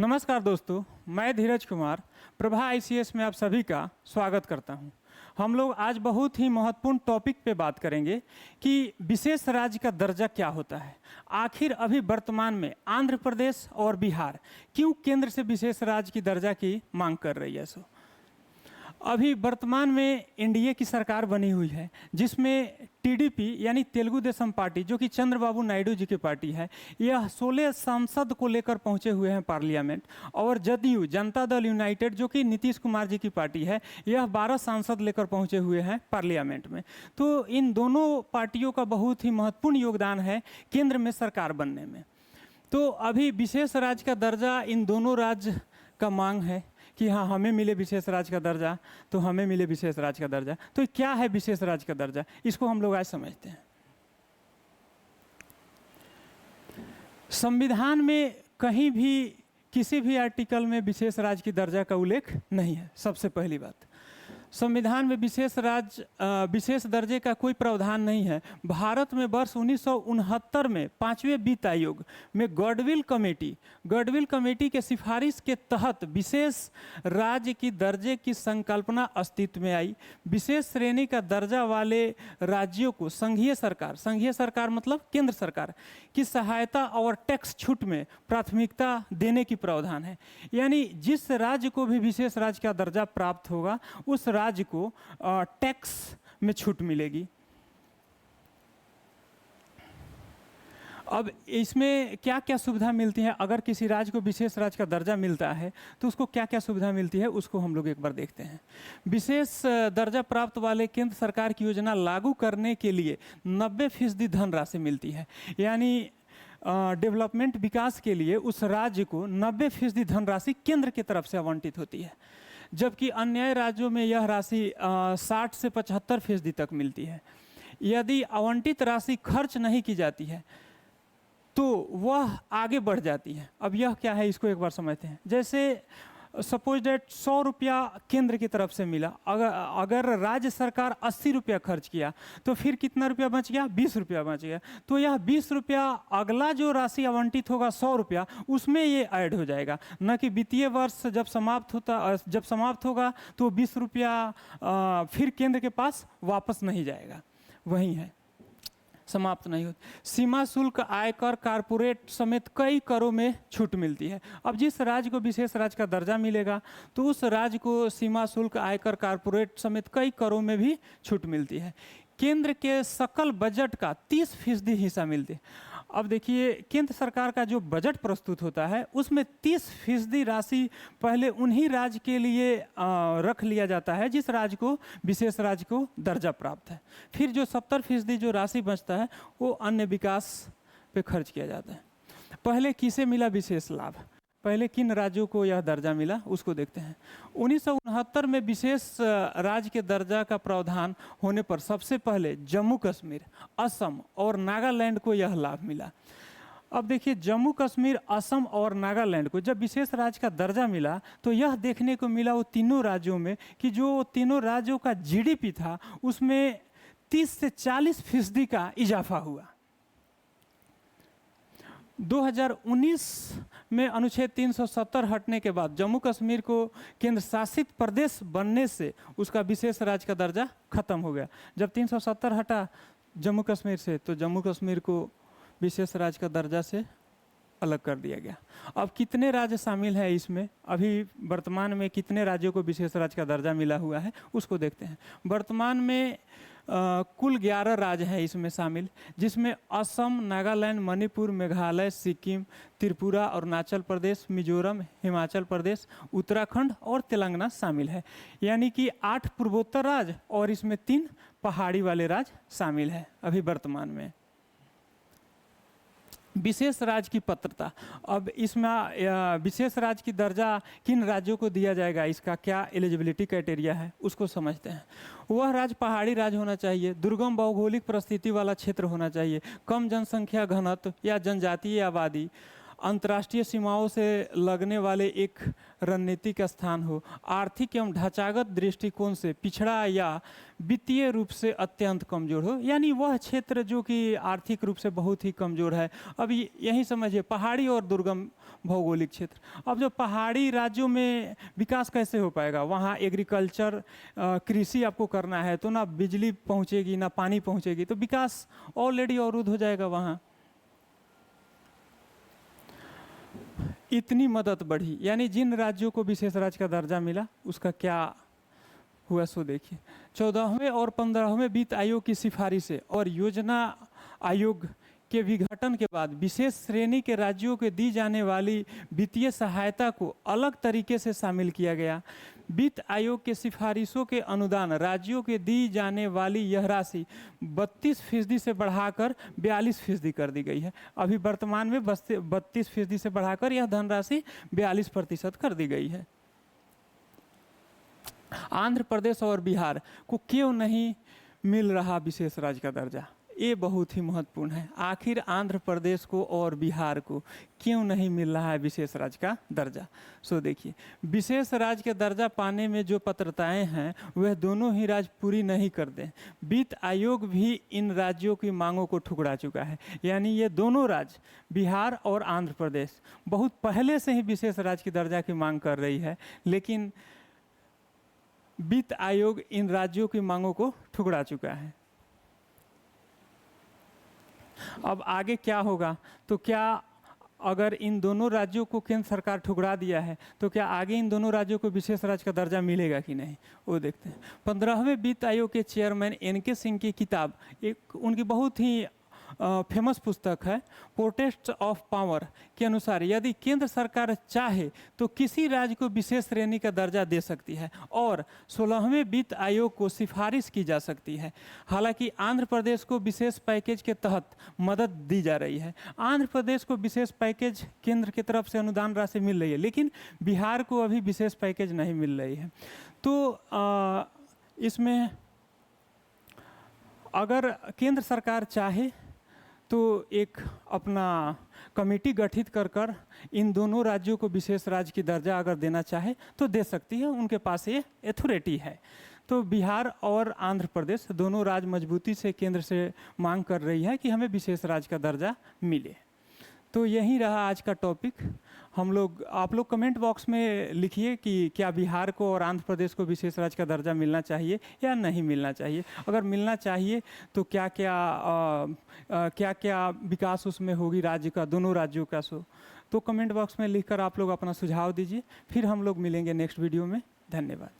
नमस्कार दोस्तों, मैं धीरज कुमार प्रभा आईसीएस में आप सभी का स्वागत करता हूं। हम लोग आज बहुत ही महत्वपूर्ण टॉपिक पे बात करेंगे कि विशेष राज्य का दर्जा क्या होता है। आखिर अभी वर्तमान में आंध्र प्रदेश और बिहार क्यों केंद्र से विशेष राज्य की दर्जा की मांग कर रही है। अभी वर्तमान में एनडीए की सरकार बनी हुई है, जिसमें टीडीपी यानी तेलुगु देशम पार्टी, जो कि चंद्रबाबू नायडू जी की पार्टी है, यह 16 सांसद को लेकर पहुंचे हुए हैं पार्लियामेंट। और जदयू जनता दल यूनाइटेड, जो कि नीतीश कुमार जी की पार्टी है, यह 12 सांसद लेकर पहुंचे हुए हैं पार्लियामेंट में। तो इन दोनों पार्टियों का बहुत ही महत्वपूर्ण योगदान है केंद्र में सरकार बनने में। तो अभी विशेष राज्य का दर्जा इन दोनों राज्य का मांग है कि हाँ, हमें मिले विशेष राज्य का दर्जा, तो हमें मिले विशेष राज्य का दर्जा। तो क्या है विशेष राज्य का दर्जा, इसको हम लोग आज समझते हैं। संविधान में कहीं भी किसी भी आर्टिकल में विशेष राज्य की दर्जा का उल्लेख नहीं है। सबसे पहली बात, संविधान में विशेष दर्जे का कोई प्रावधान नहीं है। भारत में वर्ष 1969 में 5वें वित्त आयोग में गॉडविल कमेटी के सिफारिश के तहत विशेष राज्य की दर्जे की संकल्पना अस्तित्व में आई। विशेष श्रेणी का दर्जा वाले राज्यों को संघीय सरकार मतलब केंद्र सरकार की सहायता और टैक्स छूट में प्राथमिकता देने की प्रावधान है। यानी जिस राज्य को भी विशेष राज्य का दर्जा प्राप्त होगा, उस राज्य को टैक्स में छूट मिलेगी। अब इसमें क्या क्या सुविधा मिलती है। अगर किसी राज्य को विशेष राज्य का दर्जा मिलता है तो उसको क्या क्या सुविधा मिलती है, उसको हम लोग एक बार देखते हैं। विशेष दर्जा प्राप्त वाले केंद्र सरकार की योजना लागू करने के लिए 90% धनराशि मिलती है। यानी डेवलपमेंट विकास के लिए उस राज्य को 90% धनराशि केंद्र की तरफ से आवंटित होती है, जबकि अन्य राज्यों में यह राशि 60 से 75% तक मिलती है। यदि आवंटित राशि खर्च नहीं की जाती है तो वह आगे बढ़ जाती है। अब यह क्या है, इसको एक बार समझते हैं। जैसे सपोज डेट 100 रुपया केंद्र की तरफ से मिला, अगर राज्य सरकार 80 रुपया खर्च किया तो फिर कितना रुपया बच गया, 20 रुपया बच गया। तो यह 20 रुपया अगला जो राशि आवंटित होगा 100 रुपया, उसमें ये ऐड हो जाएगा। न कि वित्तीय वर्ष जब समाप्त होगा तो 20 रुपया फिर केंद्र के पास वापस नहीं जाएगा, वही है, समाप्त नहीं होती। सीमा शुल्क, आयकर, कारपोरेट समेत कई करों में छूट मिलती है। अब जिस राज्य को विशेष राज्य का दर्जा मिलेगा तो उस राज्य को सीमा शुल्क, आयकर, कारपोरेट समेत कई करों में भी छूट मिलती है। केंद्र के सकल बजट का 30% हिस्सा मिलती है। अब देखिए, केंद्र सरकार का जो बजट प्रस्तुत होता है उसमें 30% राशि पहले उन्हीं राज्य के लिए रख लिया जाता है जिस राज्य को विशेष राज्य को दर्जा प्राप्त है। फिर जो 70% जो राशि बचता है वो अन्य विकास पे खर्च किया जाता है। पहले किसे मिला विशेष लाभ, पहले किन राज्यों को यह दर्जा मिला, उसको देखते हैं। 1969 में विशेष राज्य के दर्जा का प्रावधान होने पर सबसे पहले जम्मू कश्मीर, असम और नागालैंड को यह लाभ मिला। अब देखिए, जम्मू कश्मीर, असम और नागालैंड को जब विशेष राज्य का दर्जा मिला तो यह देखने को मिला वो तीनों राज्यों में कि जो तीनों राज्यों का जीडीपी था उसमें 30 से 40% का इजाफा हुआ। 2019 में अनुच्छेद 370 हटने के बाद जम्मू कश्मीर को केंद्र शासित प्रदेश बनने से उसका विशेष राज्य का दर्जा खत्म हो गया। जब 370 हटा जम्मू कश्मीर से तो जम्मू कश्मीर को विशेष राज्य का दर्जा से अलग कर दिया गया। अब कितने राज्य शामिल हैं इसमें, अभी वर्तमान में कितने राज्यों को विशेष राज्य का दर्जा मिला हुआ है उसको देखते हैं। वर्तमान में कुल 11 राज्य हैं इसमें शामिल, जिसमें असम, नागालैंड, मणिपुर, मेघालय, सिक्किम, त्रिपुरा, अरुणाचल प्रदेश, मिजोरम, हिमाचल प्रदेश, उत्तराखंड और तेलंगाना शामिल है। यानी कि 8 पूर्वोत्तर राज्य और इसमें 3 पहाड़ी वाले राज्य शामिल हैं अभी वर्तमान में। विशेष राज्य की पात्रता, अब इसमें विशेष राज्य की दर्जा किन राज्यों को दिया जाएगा, इसका क्या एलिजिबिलिटी क्राइटेरिया है उसको समझते हैं। वह राज्य पहाड़ी राज्य होना चाहिए, दुर्गम भौगोलिक परिस्थिति वाला क्षेत्र होना चाहिए, कम जनसंख्या घनत्व या जनजातीय आबादी, अंतर्राष्ट्रीय सीमाओं से लगने वाले एक रणनीतिक स्थान हो, आर्थिक एवं ढांचागत दृष्टिकोण से पिछड़ा या वित्तीय रूप से अत्यंत कमजोर हो, यानी वह क्षेत्र जो कि आर्थिक रूप से बहुत ही कमजोर है। अब यही समझिए पहाड़ी और दुर्गम भौगोलिक क्षेत्र। अब जो पहाड़ी राज्यों में विकास कैसे हो पाएगा, वहाँ एग्रीकल्चर कृषि आपको करना है तो ना बिजली पहुँचेगी ना पानी पहुँचेगी, तो विकास ऑलरेडी अवरुद्ध हो जाएगा वहाँ। इतनी मदद बढ़ी, यानी जिन राज्यों को विशेष राज्य का दर्जा मिला उसका क्या हुआ सो देखिए। 14वें और 15वें वित्त आयोग की सिफारिशें और योजना आयोग के विघटन के बाद विशेष श्रेणी के राज्यों को दी जाने वाली वित्तीय सहायता को अलग तरीके से शामिल किया गया। वित्त आयोग के सिफारिशों के अनुदान राज्यों के दी जाने वाली यह राशि 32% से बढ़ाकर 42% कर दी गई है। अभी वर्तमान में 32% से बढ़ाकर यह धनराशि 42% कर दी गई है। आंध्र प्रदेश और बिहार को क्यों नहीं मिल रहा विशेष राज्य का दर्जा, ये बहुत ही महत्वपूर्ण है। आखिर आंध्र प्रदेश को और बिहार को क्यों नहीं मिल रहा है विशेष राज्य का दर्जा। सो देखिए, विशेष राज्य के दर्जा पाने में जो पात्रताएं हैं वह दोनों ही राज्य पूरी नहीं करते। वित्त आयोग भी इन राज्यों की मांगों को ठुकरा चुका है, यानी ये दोनों राज्य बिहार और आंध्र प्रदेश बहुत पहले से ही विशेष राज्य की दर्जा की मांग कर रही है, लेकिन वित्त आयोग इन राज्यों की मांगों को ठुकरा चुका है। अब आगे क्या होगा, तो क्या अगर इन दोनों राज्यों को केंद्र सरकार ठुकरा दिया है तो क्या आगे इन दोनों राज्यों को विशेष राज्य का दर्जा मिलेगा कि नहीं, वो देखते हैं। 15वें वित्त आयोग के चेयरमैन NK सिंह की किताब, एक उनकी बहुत ही फेमस पुस्तक है प्रोटेस्ट ऑफ पावर के अनुसार यदि केंद्र सरकार चाहे तो किसी राज्य को विशेष श्रेणी का दर्जा दे सकती है और 16वें वित्त आयोग को सिफारिश की जा सकती है। हालांकि आंध्र प्रदेश को विशेष पैकेज के तहत मदद दी जा रही है। आंध्र प्रदेश को विशेष पैकेज केंद्र की तरफ से अनुदान राशि मिल रही है, लेकिन बिहार को अभी विशेष पैकेज नहीं मिल रही है। तो इसमें अगर केंद्र सरकार चाहे तो एक अपना कमेटी गठित कर इन दोनों राज्यों को विशेष राज्य की दर्जा अगर देना चाहे तो दे सकती है, उनके पास ये अथॉरिटी है। तो बिहार और आंध्र प्रदेश दोनों राज्य मजबूती से केंद्र से मांग कर रही है कि हमें विशेष राज्य का दर्जा मिले। तो यही रहा आज का टॉपिक। आप लोग कमेंट बॉक्स में लिखिए कि क्या बिहार को और आंध्र प्रदेश को विशेष राज्य का दर्जा मिलना चाहिए या नहीं मिलना चाहिए। अगर मिलना चाहिए तो क्या क्या विकास उसमें होगी राज्य का, दोनों राज्यों का। तो कमेंट बॉक्स में लिखकर आप लोग अपना सुझाव दीजिए। फिर हम लोग मिलेंगे नेक्स्ट वीडियो में। धन्यवाद।